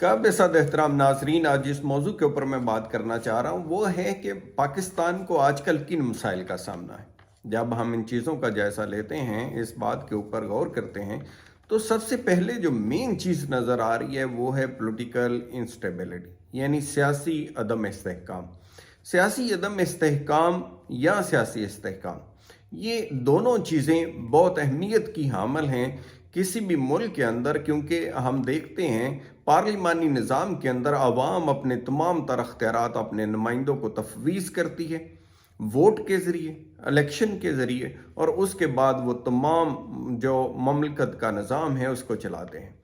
काबिल एहतराम नाजरीन, आज जिस मौजू के ऊपर मैं बात करना चाह रहा हूँ वो है कि पाकिस्तान को आजकल किन मसाइल का सामना है। जब हम इन चीज़ों का जायज़ा लेते हैं, इस बात के ऊपर गौर करते हैं, तो सबसे पहले जो मेन चीज़ नज़र आ रही है वो है पॉलिटिकल इंस्टेबिलिटी, यानी सियासी अदम इस्तेहकाम। सियासी अदम इस्तेहकाम या सियासी इस्तेहकाम, ये दोनों चीज़ें बहुत अहमियत की हामिल हैं किसी भी मुल्क के अंदर, क्योंकि हम देखते हैं पार्लिमानी निज़ाम के अंदर आवाम अपने तमाम तर अख्तियारात अपने नुमाइंदों को तफवीज़ करती है वोट के ज़रिए, इलेक्शन के ज़रिए, और उसके बाद वो तमाम जो ममलकत का निज़ाम है उसको चलाते हैं।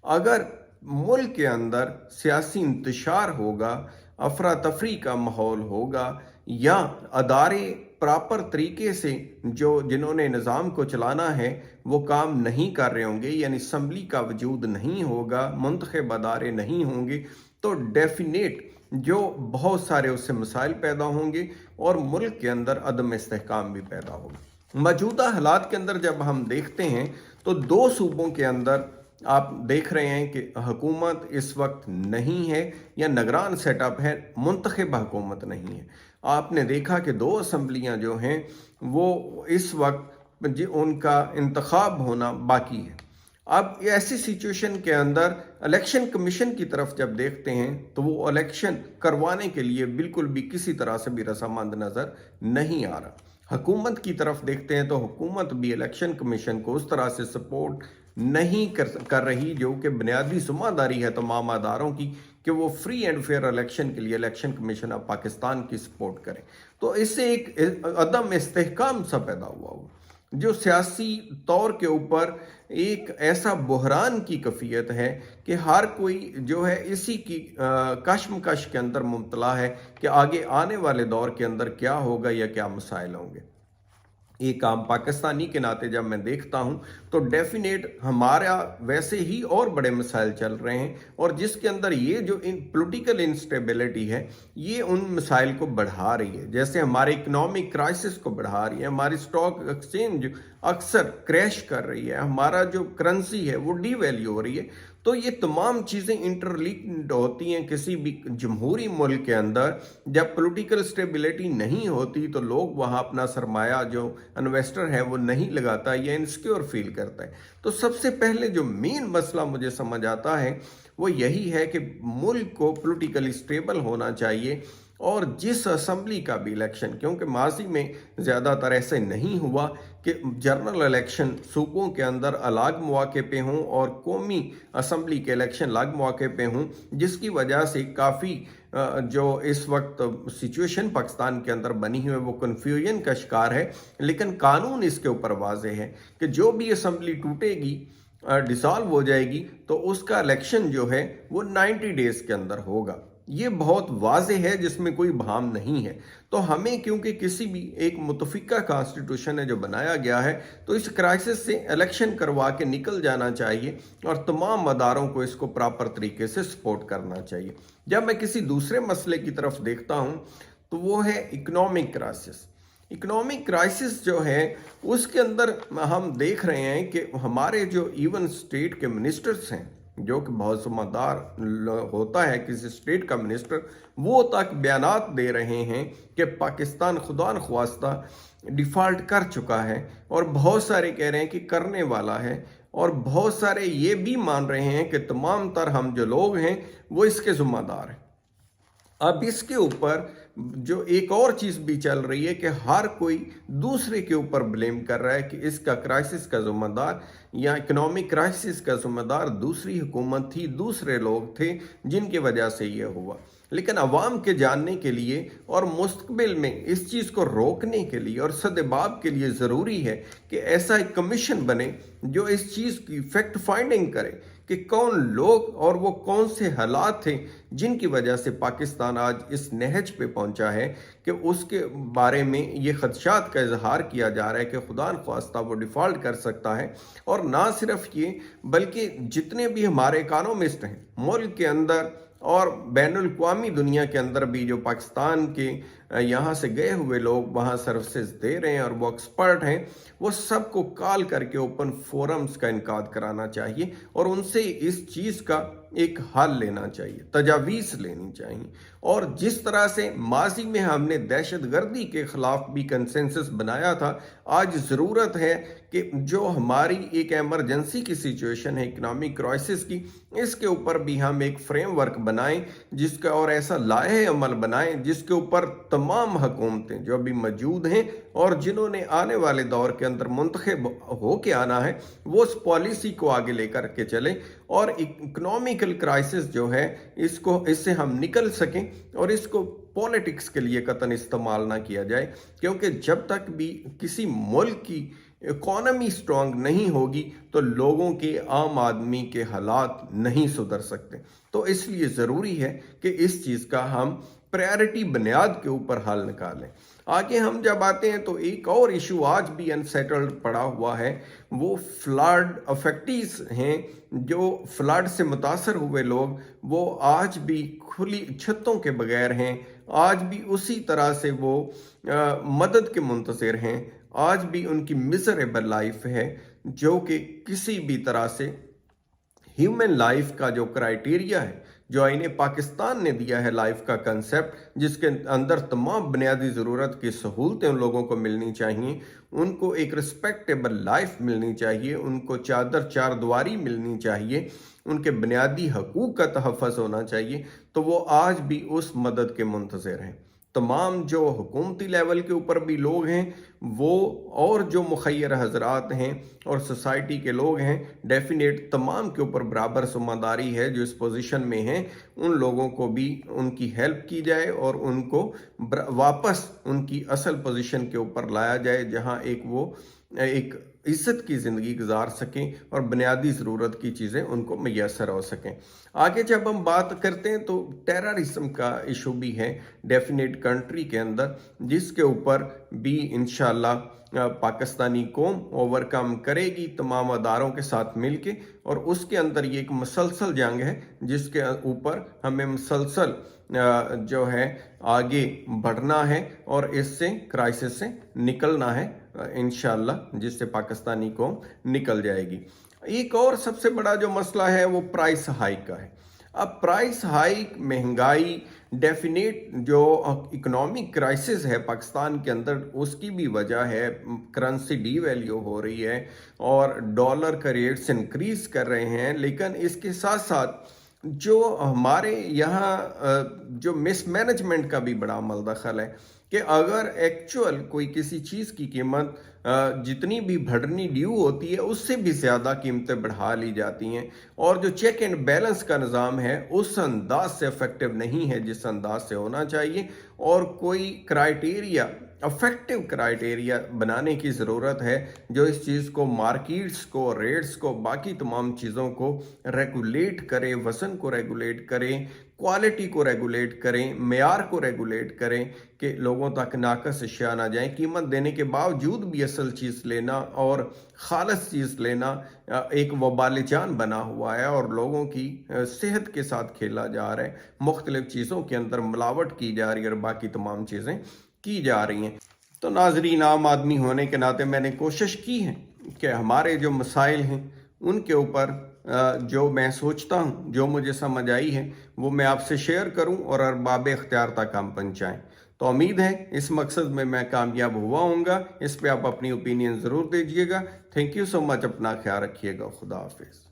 अगर मुल्क के अंदर सियासी इंतशार होगा, अफरा तफरी का माहौल होगा, या अदारे प्रॉपर तरीके से जो जिन्होंने निज़ाम को चलाना है वो काम नहीं कर रहे होंगे, यानी असम्बली का वजूद नहीं होगा, मुंतखब अदारे नहीं होंगे, तो डेफिनेट जो बहुत सारे उससे मसाइल पैदा होंगे और मुल्क के अंदर अदम इस्तेहकाम भी पैदा होगा। मौजूदा हालात के अंदर जब हम देखते हैं तो दो सूबों के अंदर आप देख रहे हैं कि हुकूमत इस वक्त नहीं है, या निगरान सेटअप है, मुंतखब हुकूमत नहीं है। आपने देखा कि दो असम्बलियाँ जो हैं वो इस वक्त उनका इंतखाब होना बाकी है। अब ऐसी सिचुएशन के अंदर इलेक्शन कमीशन की तरफ जब देखते हैं तो वो इलेक्शन करवाने के लिए बिल्कुल भी किसी तरह से भी रसामंद नज़र नहीं आ रहा। हुकूमत की तरफ देखते हैं तो हुकूमत भी इलेक्शन कमीशन को उस तरह से सपोर्ट नहीं कर रही जो कि बुनियादी ज़िम्मेदारी है तमाम अदारों की, कि वो फ्री एंड फेयर इलेक्शन के लिए इलेक्शन कमीशन ऑफ पाकिस्तान की सपोर्ट करें। तो इससे एक अदम इस्तेहकाम सा पैदा हुआ जो सियासी तौर के ऊपर एक ऐसा बहरान की कैफियत है कि हर कोई जो है इसी की कश्मकश के अंदर मुब्तला है कि आगे आने वाले दौर के अंदर क्या होगा या क्या मसाइल होंगे। एक आम पाकिस्तानी के नाते जब मैं देखता हूं तो डेफिनेट हमारा वैसे ही और बड़े मसाइल चल रहे हैं, और जिसके अंदर ये जो पॉलिटिकल इंस्टेबिलिटी है ये उन मसाइल को बढ़ा रही है। जैसे हमारे इकोनॉमिक क्राइसिस को बढ़ा रही है, हमारी स्टॉक एक्सचेंज अक्सर क्रैश कर रही है, हमारा जो करेंसी है वो डीवैल्यू हो रही है। तो ये तमाम चीज़ें इंटरलिंक्ड होती हैं। किसी भी जमहूरी मुल्क के अंदर जब पॉलिटिकल स्टेबिलिटी नहीं होती तो लोग वहाँ अपना सरमाया जो इन्वेस्टर है वो नहीं लगाता या इनसिक्योर फील करता है। तो सबसे पहले जो मेन मसला मुझे समझ आता है वो यही है कि मुल्क को पॉलिटिकली स्टेबल होना चाहिए, और जिस असम्बली का भी इलेक्शन, क्योंकि माजी में ज़्यादातर ऐसे नहीं हुआ कि जनरल इलेक्शन सूबों के अंदर अलग मौके पे हों और कौमी असम्बली के इलेक्शन अलग मौके पे हों, जिसकी वजह से काफ़ी जो इस वक्त सिचुएशन पाकिस्तान के अंदर बनी हुई है वो कन्फ्यूजन का शिकार है। लेकिन कानून इसके ऊपर वाजे है कि जो भी असम्बली टूटेगी, डिसॉल्व हो जाएगी, तो उसका इलेक्शन जो है वो 90 डेज़ के अंदर होगा। ये बहुत वाजे है, जिसमें कोई भाम नहीं है। तो हमें, क्योंकि किसी भी एक मुतफिका कॉन्स्टिट्यूशन है जो बनाया गया है, तो इस क्राइसिस से इलेक्शन करवा के निकल जाना चाहिए और तमाम अदारों को इसको प्रॉपर तरीके से सपोर्ट करना चाहिए। जब मैं किसी दूसरे मसले की तरफ देखता हूँ तो वो है इकोनॉमिक क्राइसिस। इकोनॉमिक क्राइसिस जो है उसके अंदर हम देख रहे हैं कि हमारे जो इवन स्टेट के मिनिस्टर्स हैं, जो कि बहुत समझदार होता है किसी स्टेट का मिनिस्टर, वो तक बयानात दे रहे हैं कि पाकिस्तान खुदा न ख्वास्ता डिफ़ॉल्ट कर चुका है, और बहुत सारे कह रहे हैं कि करने वाला है, और बहुत सारे ये भी मान रहे हैं कि तमाम तर हम जो लोग हैं वो इसके ज़िम्मेदार हैं। अब इसके ऊपर जो एक और चीज़ भी चल रही है कि हर कोई दूसरे के ऊपर ब्लेम कर रहा है कि इसका क्राइसिस का ज़िम्मेदार या इकोनॉमिक क्राइसिस का ज़िम्मेदार दूसरी हुकूमत थी, दूसरे लोग थे जिनकी वजह से ये हुआ। लेकिन अवाम के जानने के लिए और मुस्तकबिल में इस चीज़ को रोकने के लिए और सद्बाब के लिए ज़रूरी है कि ऐसा एक कमीशन बने जो इस चीज़ की फैक्ट फाइंडिंग करे कि कौन लोग और वो कौन से हालात थे जिनकी वजह से पाकिस्तान आज इस नहज पे पहुंचा है कि उसके बारे में ये खदशात का इजहार किया जा रहा है कि खुदा न ख्वास्ता वो डिफ़ॉल्ट कर सकता है। और ना सिर्फ ये, बल्कि जितने भी हमारे इकानोमिस्ट हैं मुल्क के अंदर और बैनुल-अक़वामी दुनिया के अंदर भी, जो पाकिस्तान के यहाँ से गए हुए लोग वहाँ सर्विसेज दे रहे हैं और वो एक्सपर्ट हैं, वो सबको कॉल करके ओपन फोरम्स का इनकाद कराना चाहिए और उनसे इस चीज़ का ایک حل لینا چاہیے، تجاویز لینی چاہیے، اور جس طرح سے ماضی میں ہم نے دہشت گردی کے خلاف بھی کنسنسس بنایا تھا، آج ضرورت ہے کہ جو ہماری ایک ایمرجنسی کی سچویشن ہے اکنامک کرائسس کی، اس کے اوپر بھی ہم ایک فریم ورک بنائیں جس کا، اور ایسا لائحہ عمل بنائیں جس کے اوپر تمام حکومتیں جو ابھی موجود ہیں اور جنہوں نے آنے والے دور کے اندر منتخب ہو کے آنا ہے، وہ اس پالیسی کو آگے لے کر کے چلیں، اور اکنامیکل کرائسس جو ہے اس سے ہم نکل سکیں، اور اس کو پولیٹکس کے لیے قطعاً استعمال نہ کیا جائے، کیونکہ جب تک بھی کسی ملک کی اکانومی سٹرونگ نہیں ہوگی تو لوگوں کے، عام آدمی کے حالات نہیں سدھر سکتے۔ تو اس لیے ضروری ہے کہ اس چیز کا ہم پریارٹی بنیاد کے اوپر حل نکالیں۔ آگے ہم جب آتے ہیں تو ایک اور ایشو آج بھی انسیٹلڈ پڑا ہوا ہے، وہ فلڈ افیکٹیز ہیں، جو فلڈ سے متاثر ہوئے لوگ، وہ آج بھی کھلی چھتوں کے بغیر ہیں، آج بھی اسی طرح سے وہ مدد کے منتظر ہیں، آج بھی ان کی میزریبل لائف ہے، جو کہ کسی بھی طرح سے ہیومن لائف کا جو کرائیٹیریا ہے، جو آئین پاکستان نے دیا ہے لائف کا کنسیپٹ، جس کے اندر تمام بنیادی ضرورت کی سہولتیں ان لوگوں کو ملنی چاہیے، ان کو ایک رسپیکٹیبل لائف ملنی چاہیے، ان کو چادر چار دیواری ملنی چاہیے، ان کے بنیادی حقوق کا تحفظ ہونا چاہیے، تو وہ آج بھی اس مدد کے منتظر ہیں۔ تمام جو حکومتی لیول کے اوپر بھی لوگ ہیں وہ، اور جو مخیر حضرات ہیں اور سوسائٹی کے لوگ ہیں، ڈیفینیٹ تمام کے اوپر برابر ذمہ داری ہے جو اس پوزیشن میں ہیں، ان لوگوں کو بھی ان کی ہیلپ کی جائے اور ان کو واپس ان کی اصل پوزیشن کے اوپر لایا جائے، جہاں وہ ایک عزت کی زندگی گزار سکیں اور بنیادی ضرورت کی چیزیں ان کو میسر ہو سکیں۔ آگے جب ہم بات کرتے ہیں تو ٹیررزم کا ایشو بھی ہے ڈیفینیٹ کنٹری کے اندر، جس کے اوپر بھی انشاءاللہ پاکستانی قوم اوورکم کرے گی تمام اداروں کے ساتھ مل کے، اور اس کے اندر یہ ایک مسلسل جنگ ہے جس کے اوپر ہمیں مسلسل جو ہے آگے بڑھنا ہے اور اس سے کرائسس سے نکلنا ہے انشاءاللہ، جس سے پاکستانی قوم نکل جائے گی۔ ایک اور سب سے بڑا جو مسئلہ ہے وہ پرائس ہائیک کا ہے۔ اب پرائس ہائیک، مہنگائی، ڈیفینیٹ جو اکنامک کرائسس ہے پاکستان کے اندر، اس کی بھی وجہ ہے، کرنسی ڈی ویلیو ہو رہی ہے اور ڈالر کا ریٹس انکریز کر رہے ہیں، لیکن اس کے ساتھ ساتھ جو ہمارے یہاں جو مس مینجمنٹ کا بھی بڑا عمل دخل ہے، کہ اگر ایکچول کوئی کسی چیز کی قیمت جتنی بھی بڑھنی ڈیو ہوتی ہے اس سے بھی زیادہ قیمتیں بڑھا لی جاتی ہیں، اور جو چیک اینڈ بیلنس کا نظام ہے اس انداز سے افیکٹو نہیں ہے جس انداز سے ہونا چاہیے، اور کوئی کرائیٹیریا، افیکٹو کرائیٹیریا بنانے کی ضرورت ہے جو اس چیز کو، مارکیٹس کو، ریٹس کو، باقی تمام چیزوں کو ریگولیٹ کرے، وزن کو ریگولیٹ کرے، کوالٹی کو ریگولیٹ کریں، معیار کو ریگولیٹ کریں، کہ لوگوں تک ناقص اشیاء نہ جائیں۔ قیمت دینے کے باوجود بھی اصل چیز لینا اور خالص چیز لینا ایک وبال جان بنا ہوا ہے، اور لوگوں کی صحت کے ساتھ کھیلا جا رہا ہے، مختلف چیزوں کے اندر ملاوٹ کی جا رہی ہے اور باقی تمام چیزیں کی جا رہی ہیں۔ تو ناظرین، عام آدمی ہونے کے ناطے میں نے کوشش کی ہے کہ ہمارے جو مسائل ہیں ان کے اوپر جو میں سوچتا ہوں، جو مجھے سمجھ آئی ہے، وہ میں آپ سے شیئر کروں اور ارباب اختیار تک ہم پہنچائیں۔ تو امید ہے اس مقصد میں کامیاب ہوا ہوں گا۔ اس پہ آپ اپنی اوپینین ضرور دیجیے گا۔ تھینک یو سو مچ، اپنا خیال رکھیے گا، خدا حافظ۔